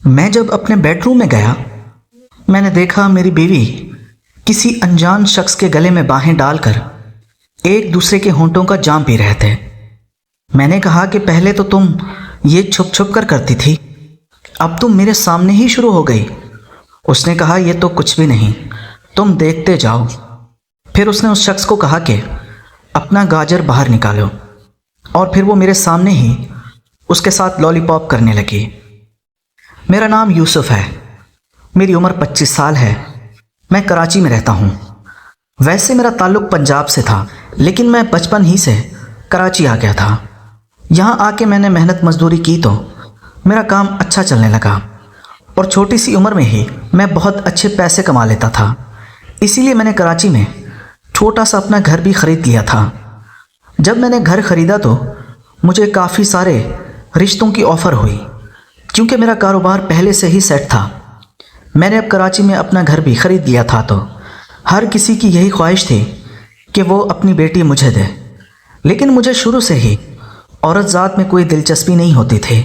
میں جب اپنے بیڈ روم میں گیا، میں نے دیکھا میری بیوی کسی انجان شخص کے گلے میں باہیں ڈال کر ایک دوسرے کے ہونٹوں کا جام پی رہے تھے۔ میں نے کہا کہ پہلے تو تم یہ چھپ چھپ کر کرتی تھی، اب تم میرے سامنے ہی شروع ہو گئی۔ اس نے کہا یہ تو کچھ بھی نہیں، تم دیکھتے جاؤ۔ پھر اس نے اس شخص کو کہا کہ اپنا گاجر باہر نکالو، اور پھر وہ میرے سامنے ہی اس کے ساتھ لالی پاپ کرنے لگی۔ میرا نام یوسف ہے، میری عمر 25 سال ہے، میں کراچی میں رہتا ہوں۔ ویسے میرا تعلق پنجاب سے تھا، لیکن میں بچپن ہی سے کراچی آ گیا تھا۔ یہاں آ کے میں نے محنت مزدوری کی تو میرا کام اچھا چلنے لگا، اور چھوٹی سی عمر میں ہی میں بہت اچھے پیسے کما لیتا تھا۔ اسی لیے میں نے کراچی میں چھوٹا سا اپنا گھر بھی خرید لیا تھا۔ جب میں نے گھر خریدا تو مجھے کافی سارے رشتوں کی آفر ہوئی، کیونکہ میرا کاروبار پہلے سے ہی سیٹ تھا۔ میں نے اب کراچی میں اپنا گھر بھی خرید لیا تھا، تو ہر کسی کی یہی خواہش تھی کہ وہ اپنی بیٹی مجھے دے، لیکن مجھے شروع سے ہی عورت ذات میں کوئی دلچسپی نہیں ہوتی تھی۔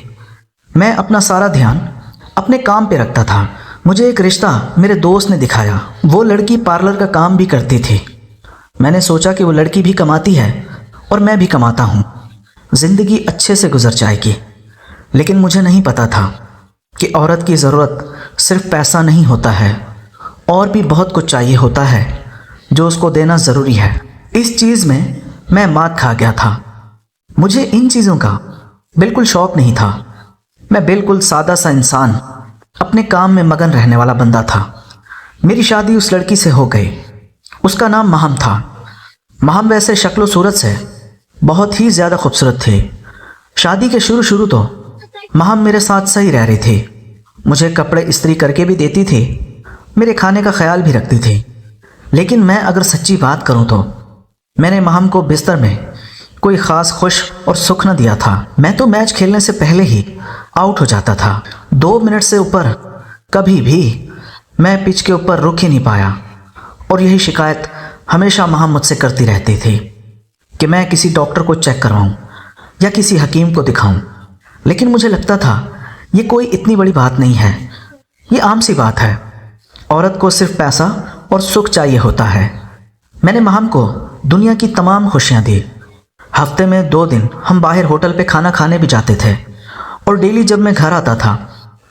میں اپنا سارا دھیان اپنے کام پہ رکھتا تھا۔ مجھے ایک رشتہ میرے دوست نے دکھایا، وہ لڑکی پارلر کا کام بھی کرتی تھی۔ میں نے سوچا کہ وہ لڑکی بھی کماتی ہے اور میں بھی کماتا ہوں، زندگی اچھے سے گزر جائے گی۔ لیکن مجھے نہیں پتا تھا کہ عورت کی ضرورت صرف پیسہ نہیں ہوتا ہے، اور بھی بہت کچھ چاہیے ہوتا ہے جو اس کو دینا ضروری ہے۔ اس چیز میں مات کھا گیا تھا۔ مجھے ان چیزوں کا بالکل شوق نہیں تھا۔ میں بالکل سادہ سا انسان، اپنے کام میں مگن رہنے والا بندہ تھا۔ میری شادی اس لڑکی سے ہو گئی۔ اس کا نام مہم تھا۔ مہم ویسے شکل و صورت سے بہت ہی زیادہ خوبصورت تھی۔ شادی کے شروع تو مہم میرے ساتھ صحیح رہ رہی تھی، مجھے کپڑے استری کر کے بھی دیتی تھی، میرے کھانے کا خیال بھی رکھتی تھی۔ لیکن میں اگر سچی بات کروں تو میں نے مہم کو بستر میں کوئی خاص خوش اور سکھ نہ دیا تھا۔ میں تو میچ کھیلنے سے پہلے ہی آؤٹ ہو جاتا تھا۔ 2 منٹ سے اوپر کبھی بھی میں پچ کے اوپر رک ہی نہیں پایا، اور یہی شکایت ہمیشہ مہم مجھ سے کرتی رہتی تھی کہ میں کسی ڈاکٹر کو چیک کرواؤں یا کسی حکیم کو دکھاؤں۔ لیکن مجھے لگتا تھا یہ کوئی اتنی بڑی بات نہیں ہے، یہ عام سی بات ہے۔ عورت کو صرف پیسہ اور سکھ چاہیے ہوتا ہے۔ میں نے مہم کو دنیا کی تمام خوشیاں دی۔ ہفتے میں 2 دن ہم باہر ہوٹل پہ کھانا کھانے بھی جاتے تھے، اور ڈیلی جب میں گھر آتا تھا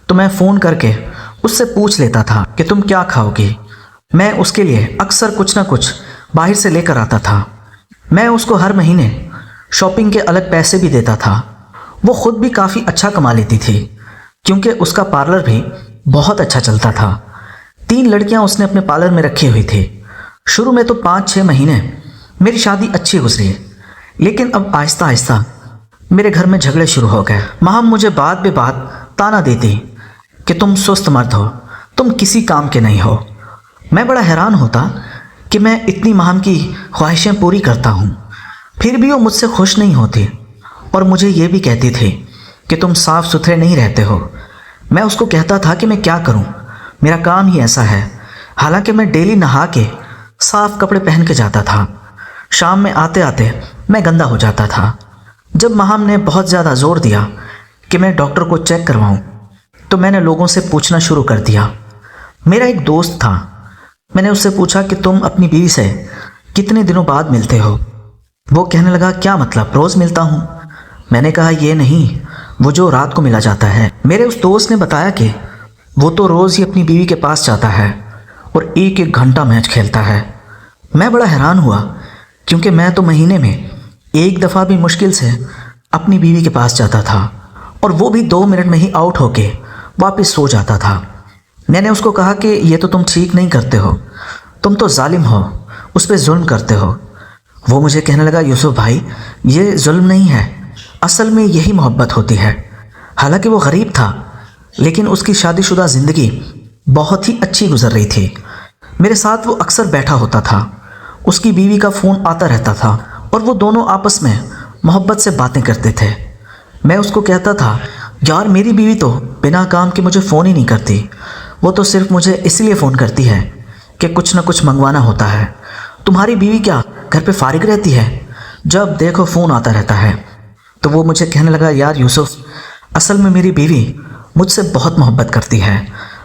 تو میں فون کر کے اس سے پوچھ لیتا تھا کہ تم کیا کھاؤ گی۔ میں اس کے لیے اکثر کچھ نہ کچھ باہر سے لے کر آتا تھا۔ میں اس کو ہر مہینے شاپنگ کے الگ پیسے بھی دیتا تھا۔ وہ خود بھی کافی اچھا کما لیتی تھی، کیونکہ اس کا پارلر بھی بہت اچھا چلتا تھا۔ 3 لڑکیاں اس نے اپنے پارلر میں رکھی ہوئی تھی۔ شروع میں تو 5-6 مہینے میری شادی اچھی گزری، لیکن اب آہستہ آہستہ میرے گھر میں جھگڑے شروع ہو گئے۔ مہم مجھے بات بے بات تانا دیتی کہ تم سست مرد ہو، تم کسی کام کے نہیں ہو۔ میں بڑا حیران ہوتا کہ میں اتنی مہم کی خواہشیں پوری کرتا ہوں، پھر بھی وہ مجھ سے خوش نہیں ہوتی، اور مجھے یہ بھی کہتی تھی کہ تم صاف ستھرے نہیں رہتے ہو۔ میں اس کو کہتا تھا کہ میں کیا کروں، میرا کام ہی ایسا ہے۔ حالانکہ میں ڈیلی نہا کے صاف کپڑے پہن کے جاتا تھا، شام میں آتے آتے میں گندا ہو جاتا تھا۔ جب مہم نے بہت زیادہ زور دیا کہ میں ڈاکٹر کو چیک کرواؤں، تو میں نے لوگوں سے پوچھنا شروع کر دیا۔ میرا ایک دوست تھا، میں نے اس سے پوچھا کہ تم اپنی بیوی سے کتنے دنوں بعد ملتے ہو؟ وہ کہنے لگا کیا مطلب، روز ملتا ہوں۔ میں نے کہا یہ نہیں، وہ جو رات کو ملا جاتا ہے۔ میرے اس دوست نے بتایا کہ وہ تو روز ہی اپنی بیوی کے پاس جاتا ہے اور 1-1 گھنٹہ میچ کھیلتا ہے۔ میں بڑا حیران ہوا، کیونکہ میں تو مہینے میں 1 دفعہ بھی مشکل سے اپنی بیوی کے پاس جاتا تھا، اور وہ بھی 2 منٹ میں ہی آؤٹ ہو کے واپس سو جاتا تھا۔ میں نے اس کو کہا کہ یہ تو تم ٹھیک نہیں کرتے ہو، تم تو ظالم ہو، اس پہ ظلم کرتے ہو۔ وہ مجھے کہنے لگا یوسف بھائی یہ ظلم نہیں ہے، اصل میں یہی محبت ہوتی ہے۔ حالانکہ وہ غریب تھا، لیکن اس کی شادی شدہ زندگی بہت ہی اچھی گزر رہی تھی۔ میرے ساتھ وہ اکثر بیٹھا ہوتا تھا، اس کی بیوی کا فون آتا رہتا تھا، اور وہ دونوں آپس میں محبت سے باتیں کرتے تھے۔ میں اس کو کہتا تھا یار میری بیوی تو بنا کام کے مجھے فون ہی نہیں کرتی، وہ تو صرف مجھے اس لیے فون کرتی ہے کہ کچھ نہ کچھ منگوانا ہوتا ہے۔ تمہاری بیوی کیا گھر پہ فارغ رہتی ہے؟ جب دیکھو فون آتا رہتا ہے۔ تو وہ مجھے کہنے لگا یار یوسف، اصل میں میری بیوی مجھ سے بہت محبت کرتی ہے.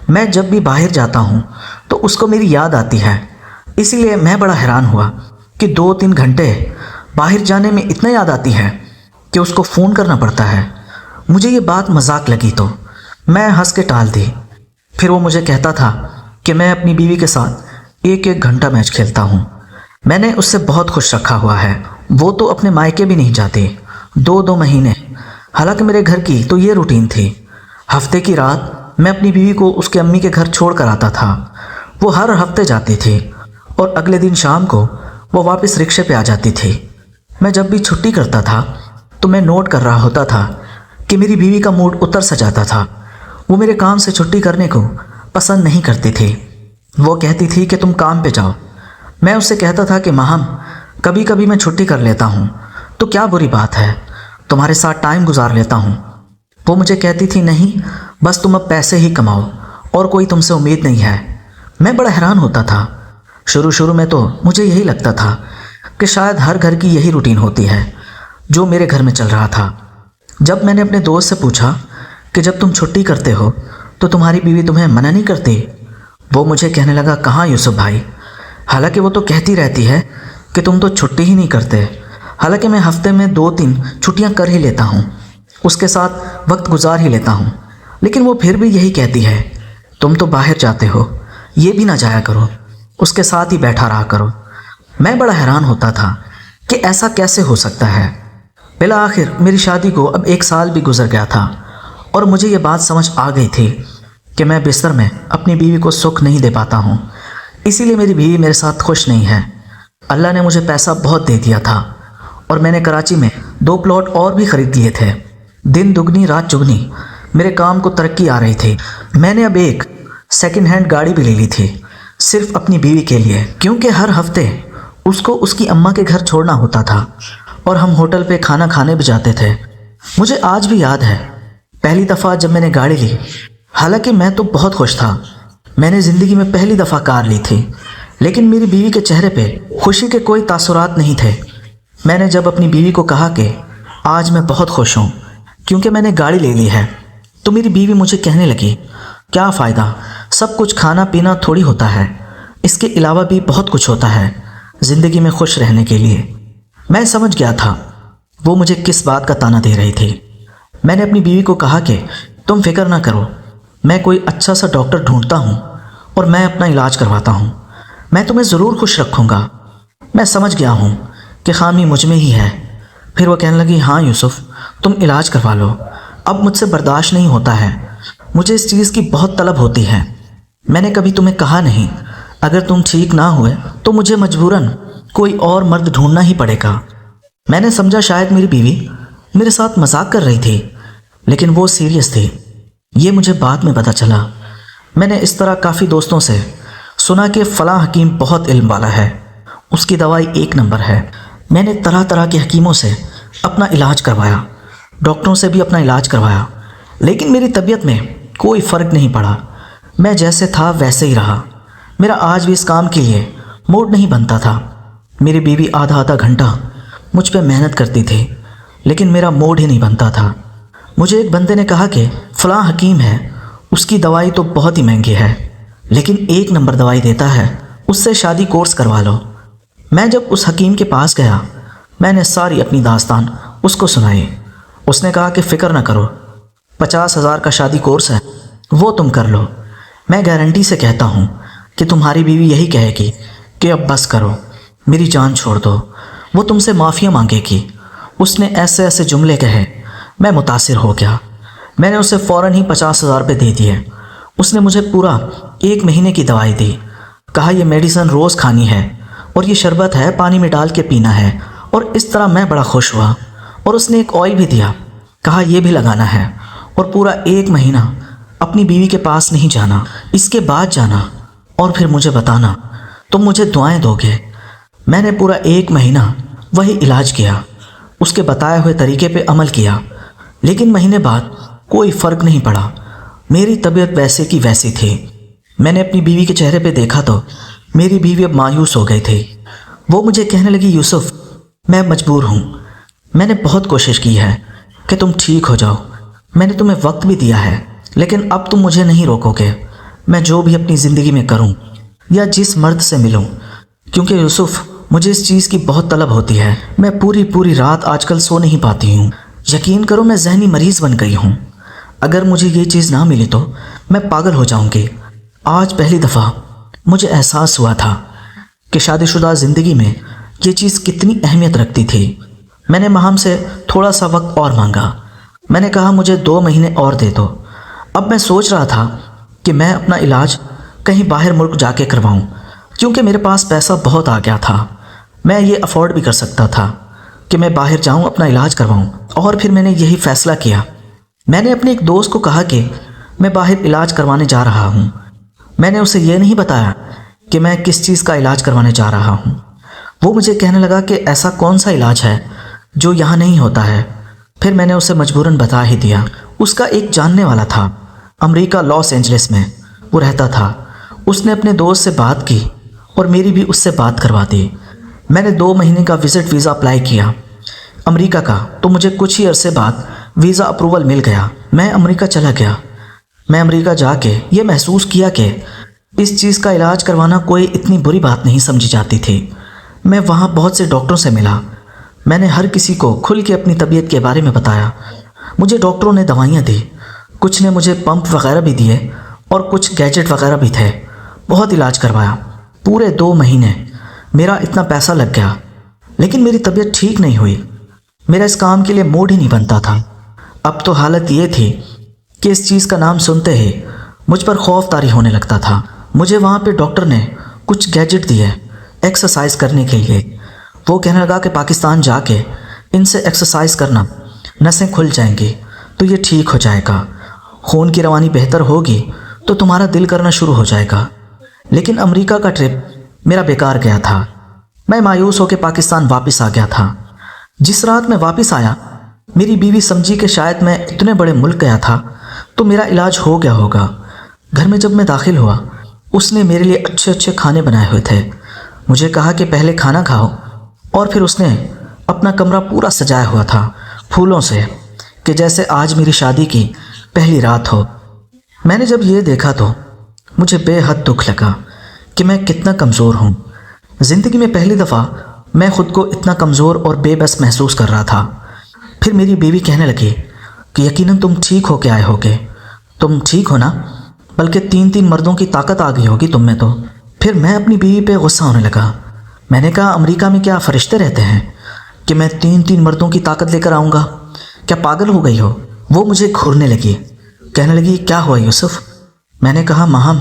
میں جب بھی باہر جاتا ہوں تو اس کو میری یاد آتی ہے. اسی لیے میں بڑا حیران ہوا کہ 2-3 گھنٹے باہر جانے میں اتنا یاد آتی ہے کہ اس کو فون کرنا پڑتا ہے. مجھے یہ بات مذاق لگی تو میں ہنس کے ٹال دی. پھر وہ مجھے کہتا تھا کہ میں اپنی بیوی کے ساتھ 1-1 گھنٹہ میچ کھیلتا ہوں. میں نے اس سے بہت خوش رکھا ہوا ہے. وہ تو اپنے مائکے بھی نہیں جاتی 2-2 مہینے. حالانکہ میرے گھر کی تو یہ روٹین تھی. ہفتے کی رات میں اپنی بیوی کو اس کے امی کے گھر چھوڑ کر آتا تھا. وہ ہر ہفتے جاتی تھی اور اگلے دن شام کو وہ واپس رکشے پہ آ جاتی تھی. میں جب بھی چھٹی کرتا تھا تو میں نوٹ کر رہا ہوتا تھا کہ میری بیوی کا موڈ اتر سا جاتا تھا. وہ میرے کام سے چھٹی کرنے کو پسند نہیں کرتی تھی. وہ کہتی تھی کہ تم کام پہ جاؤ. میں اس سے کہتا تھا کہ ماہم کبھی کبھی میں چھٹی کر لیتا ہوں تو کیا بری بات ہے, تمہارے ساتھ ٹائم گزار لیتا ہوں. وہ مجھے کہتی تھی نہیں, بس تم اب پیسے ہی کماؤ اور کوئی تم سے امید نہیں ہے. میں بڑا حیران ہوتا تھا. شروع میں تو مجھے یہی لگتا تھا کہ شاید ہر گھر کی یہی روٹین ہوتی ہے جو میرے گھر میں چل رہا تھا. جب میں نے اپنے دوست سے پوچھا کہ جب تم چھٹی کرتے ہو تو تمہاری بیوی تمہیں منع نہیں کرتی, وہ مجھے کہنے لگا کہاں یوسف بھائی, حالانکہ وہ تو کہتی رہتی ہے کہ تم تو چھٹی ہی نہیں کرتے. حالانکہ میں ہفتے میں 2-3 چھٹیاں کر ہی لیتا ہوں, اس کے ساتھ وقت گزار ہی لیتا ہوں. لیکن وہ پھر بھی یہی کہتی ہے تم تو باہر جاتے ہو, یہ بھی نہ جایا کرو, اس کے ساتھ ہی بیٹھا رہا کرو. میں بڑا حیران ہوتا تھا کہ ایسا کیسے ہو سکتا ہے. بالآخر میری شادی کو اب 1 سال بھی گزر گیا تھا اور مجھے یہ بات سمجھ آ گئی تھی کہ میں بستر میں اپنی بیوی کو سکھ نہیں دے پاتا ہوں. اسی لیے میری بیوی میرے ساتھ خوش نہیں ہے. اللہ نے مجھے پیسہ بہت دے دیا تھا اور میں نے کراچی میں 2 پلاٹ اور بھی خرید لیے تھے. دن دگنی رات چگنی میرے کام کو ترقی آ رہی تھی. میں نے اب ایک سیکنڈ ہینڈ گاڑی بھی لے لی تھی صرف اپنی بیوی کے لیے, کیونکہ ہر ہفتے اس کو اس کی اماں کے گھر چھوڑنا ہوتا تھا اور ہم ہوٹل پہ کھانا کھانے بھی جاتے تھے. مجھے آج بھی یاد ہے پہلی دفعہ جب میں نے گاڑی لی. حالانکہ میں تو بہت خوش تھا, میں نے زندگی میں پہلی دفعہ کار لی تھی, لیکن میری بیوی کے چہرے پہ خوشی کے کوئی تاثرات نہیں تھے. میں نے جب اپنی بیوی کو کہا کہ آج میں بہت خوش ہوں کیونکہ میں نے گاڑی لے لی ہے, تو میری بیوی مجھے کہنے لگی کیا فائدہ, سب کچھ کھانا پینا تھوڑی ہوتا ہے, اس کے علاوہ بھی بہت کچھ ہوتا ہے زندگی میں خوش رہنے کے لیے. میں سمجھ گیا تھا وہ مجھے کس بات کا طعنہ دے رہی تھی. میں نے اپنی بیوی کو کہا کہ تم فکر نہ کرو, میں کوئی اچھا سا ڈاکٹر ڈھونڈتا ہوں اور میں اپنا علاج کرواتا ہوں, میں تمہیں ضرور خوش رکھوں گا. میں سمجھ گیا ہوں کہ خامی مجھ میں ہی ہے. پھر وہ کہنے لگی ہاں یوسف تم علاج کروا لو, اب مجھ سے برداشت نہیں ہوتا ہے, مجھے اس چیز کی بہت طلب ہوتی ہے. میں نے کبھی تمہیں کہا نہیں اگر تم ٹھیک نہ ہوئے تو مجھے مجبوراً کوئی اور مرد ڈھونڈنا ہی پڑے گا. میں نے سمجھا شاید میری بیوی میرے ساتھ مذاق کر رہی تھی, لیکن وہ سیریس تھی. یہ مجھے بعد میں پتا چلا. میں نے اس طرح کافی دوستوں سے سنا کہ فلاں حکیم بہت علم والا ہے, اس کی دوائی 1 نمبر ہے. میں نے طرح طرح کے حکیموں سے اپنا علاج کروایا, ڈاکٹروں سے بھی اپنا علاج کروایا, لیکن میری طبیعت میں کوئی فرق نہیں پڑا. میں جیسے تھا ویسے ہی رہا. میرا آج بھی اس کام کے لیے موڈ نہیں بنتا تھا. میری بیوی آدھا گھنٹہ مجھ پہ محنت کرتی تھی, لیکن میرا موڈ ہی نہیں بنتا تھا. مجھے ایک بندے نے کہا کہ فلاں حکیم ہے, اس کی دوائی تو بہت ہی مہنگی ہے لیکن 1 نمبر دوائی دیتا ہے, اس سے شادی کورس کروا لو. میں جب اس حکیم کے پاس گیا میں نے ساری اپنی داستان اس کو سنائی. اس نے کہا کہ فکر نہ کرو, 50,000 کا شادی کورس ہے, وہ تم کر لو. میں گارنٹی سے کہتا ہوں کہ تمہاری بیوی یہی کہے گی کہ اب بس کرو, میری جان چھوڑ دو. وہ تم سے معافی مانگے گی. اس نے ایسے ایسے جملے کہے, میں متاثر ہو گیا. میں نے اسے فوراً ہی 50,000 روپے دے دیے. اس نے مجھے پورا 1 مہینے کی دوائی دی. کہا یہ میڈیسن روز کھانی ہے اور یہ شربت ہے پانی میں ڈال کے پینا ہے, اور اس طرح میں بڑا خوش ہوا. اور اس نے ایک آئل بھی دیا, کہا یہ بھی لگانا ہے اور پورا 1 مہینہ اپنی بیوی کے پاس نہیں جانا, اس کے بعد جانا اور پھر مجھے بتانا, تم مجھے دعائیں دو گے. میں نے پورا 1 مہینہ وہی علاج کیا, اس کے بتائے ہوئے طریقے پہ عمل کیا, لیکن مہینے بعد کوئی فرق نہیں پڑا. میری طبیعت ویسے کی ویسی تھی. میں نے اپنی بیوی کے چہرے پہ دیکھا تو میری بیوی اب مایوس ہو گئی تھی. وہ مجھے کہنے لگی یوسف میں مجبور ہوں, میں نے بہت کوشش کی ہے کہ تم ٹھیک ہو جاؤ, میں نے تمہیں وقت بھی دیا ہے, لیکن اب تم مجھے نہیں روکو گے، میں جو بھی اپنی زندگی میں کروں یا جس مرد سے ملوں، کیونکہ یوسف مجھے اس چیز کی بہت طلب ہوتی ہے۔ میں پوری رات آج کل سو نہیں پاتی ہوں، یقین کرو میں ذہنی مریض بن گئی ہوں۔ اگر مجھے یہ چیز نہ ملی تو میں پاگل ہو جاؤں گی۔ آج پہلی دفعہ مجھے احساس ہوا تھا کہ شادی شدہ زندگی میں یہ چیز کتنی اہمیت رکھتی تھی۔ میں نے مہام سے تھوڑا سا وقت اور مانگا۔ میں نے کہا مجھے 2 مہینے اور دے دو۔ اب میں سوچ رہا تھا کہ میں اپنا علاج کہیں باہر ملک جا کے کرواؤں، کیونکہ میرے پاس پیسہ بہت آ گیا تھا۔ میں یہ افورڈ بھی کر سکتا تھا کہ میں باہر جاؤں اپنا علاج کرواؤں، اور پھر میں نے یہی فیصلہ کیا۔ میں نے اپنے ایک دوست کو کہا کہ میں باہر علاج کروانے جا رہا ہوں۔ میں نے اسے یہ نہیں بتایا کہ میں کس چیز کا علاج کروانے جا رہا ہوں۔ وہ مجھے کہنے لگا کہ ایسا کون سا علاج ہے جو یہاں نہیں ہوتا ہے۔ پھر میں نے اسے مجبوراً بتا ہی دیا۔ اس کا ایک جاننے والا تھا، امریکہ لاس اینجلس میں وہ رہتا تھا۔ اس نے اپنے دوست سے بات کی اور میری بھی اس سے بات کروا دی۔ میں نے 2 مہینے کا وزٹ ویزا اپلائی کیا امریکہ کا، تو مجھے کچھ ہی عرصے بعد ویزا اپروول مل گیا۔ میں امریکہ چلا گیا۔ میں امریکہ جا کے یہ محسوس کیا کہ اس چیز کا علاج کروانا کوئی اتنی بری بات نہیں سمجھی جاتی تھی۔ میں وہاں بہت سے ڈاکٹروں سے ملا۔ میں نے ہر کسی کو کھل کے اپنی طبیعت کے بارے میں بتایا۔ مجھے ڈاکٹروں نے دوائیاں دی، کچھ نے مجھے پمپ وغیرہ بھی دیے اور کچھ گیجٹ وغیرہ بھی تھے۔ بہت علاج کروایا۔ پورے 2 مہینے میرا اتنا پیسہ لگ گیا، لیکن میری طبیعت ٹھیک نہیں ہوئی۔ میرا اس کام کے لیے موڈ ہی نہیں بنتا تھا۔ اب تو حالت یہ تھی کہ اس چیز کا نام سنتے ہی مجھ پر خوف طاری ہونے لگتا تھا۔ مجھے وہاں پہ ڈاکٹر نے کچھ گیجٹ دیے ایکسرسائز کرنے کے لیے۔ وہ کہنے لگا کہ پاکستان جا کے ان سے ایکسرسائز کرنا، نسیں کھل جائیں گی تو یہ ٹھیک ہو جائے گا، خون کی روانی بہتر ہوگی تو تمہارا دل کرنا شروع ہو جائے گا۔ لیکن امریکہ کا ٹرپ میرا بیکار گیا تھا۔ میں مایوس ہو کے پاکستان واپس آ گیا تھا۔ جس رات میں واپس آیا، میری بیوی سمجھی کہ شاید میں اتنے بڑے ملک گیا تھا تو میرا علاج ہو گیا ہوگا۔ گھر میں جب میں داخل ہوا، اس نے میرے لیے اچھے کھانے بنائے ہوئے تھے۔ مجھے کہا کہ پہلے کھانا کھاؤ، اور پھر اس نے اپنا کمرہ پورا سجایا ہوا تھا پھولوں سے، کہ جیسے آج میری شادی کی پہلی رات ہو۔ میں نے جب یہ دیکھا تو مجھے بے حد دکھ لگا کہ میں کتنا کمزور ہوں۔ زندگی میں پہلی دفعہ میں خود کو اتنا کمزور اور بے بس محسوس کر رہا تھا۔ پھر میری بیوی کہنے لگی کہ یقیناً تم ٹھیک ہو کے آئے ہوگے، تم ٹھیک ہو نا، بلکہ 3 مردوں کی طاقت آ گئی ہوگی تم میں تو۔ پھر میں اپنی بیوی پہ غصہ ہونے لگا۔ میں نے کہا امریکہ میں کیا فرشتے رہتے ہیں کہ میں 3 مردوں کی طاقت لے کر آؤں گا؟ کیا پاگل ہو گئی ہو؟ وہ مجھے گھورنے لگی، کہنے لگی کیا ہوا یوسف؟ میں نے کہا مہم،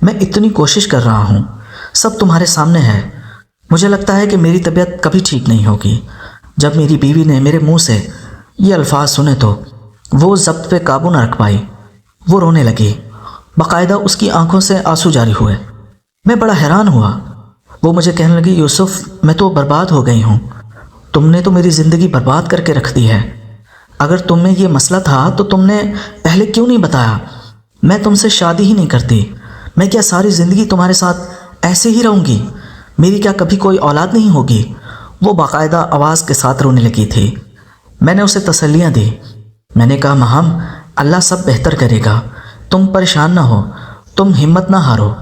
میں اتنی کوشش کر رہا ہوں، سب تمہارے سامنے ہے۔ مجھے لگتا ہے کہ میری طبیعت کبھی ٹھیک نہیں ہوگی۔ جب میری بیوی نے میرے منہ سے یہ الفاظ سنے تو وہ ضبط پہ قابو نہ رکھ پائی، وہ رونے لگی۔ باقاعدہ اس کی آنکھوں سے آنسو جاری ہوئے۔ میں بڑا حیران ہوا۔ وہ مجھے کہنے لگی یوسف، میں تو برباد ہو گئی ہوں، تم نے تو میری زندگی برباد کر کے رکھ دی ہے۔ اگر تم میں یہ مسئلہ تھا تو تم نے پہلے کیوں نہیں بتایا؟ میں تم سے شادی ہی نہیں کرتی۔ میں کیا ساری زندگی تمہارے ساتھ ایسے ہی رہوں گی؟ میری کیا کبھی کوئی اولاد نہیں ہوگی؟ وہ باقاعدہ آواز کے ساتھ رونے لگی تھی۔ میں نے اسے تسلیاں دی۔ میں نے کہا مہم، اللہ سب بہتر کرے گا، تم پریشان نہ ہو، تم ہمت نہ ہارو۔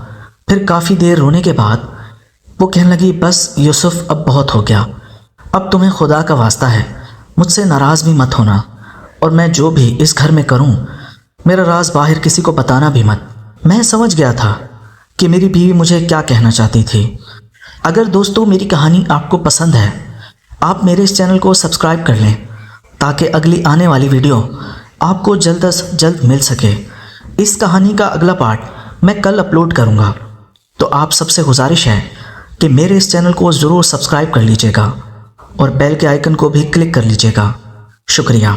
پھر کافی دیر رونے کے بعد وہ کہنے لگی بس یوسف، اب بہت ہو گیا، اب تمہیں خدا کا واسطہ ہے مجھ سے ناراض بھی مت ہونا، اور میں جو بھی اس گھر میں کروں میرا راز باہر کسی کو بتانا بھی مت۔ میں سمجھ گیا تھا کہ میری بیوی مجھے کیا کہنا چاہتی تھی۔ اگر دوستو میری کہانی آپ کو پسند ہے، آپ میرے اس چینل کو سبسکرائب کر لیں تاکہ اگلی آنے والی ویڈیو آپ کو جلد از جلد مل سکے۔ اس کہانی کا اگلا پارٹ میں کل اپلوڈ کروں گا، تو آپ سب سے گزارش ہے کہ میرے اس چینل کو ضرور سبسکرائب کر لیجیے گا اور بیل کے آئیکن کو بھی کلک کر لیجیے گا۔ شکریہ۔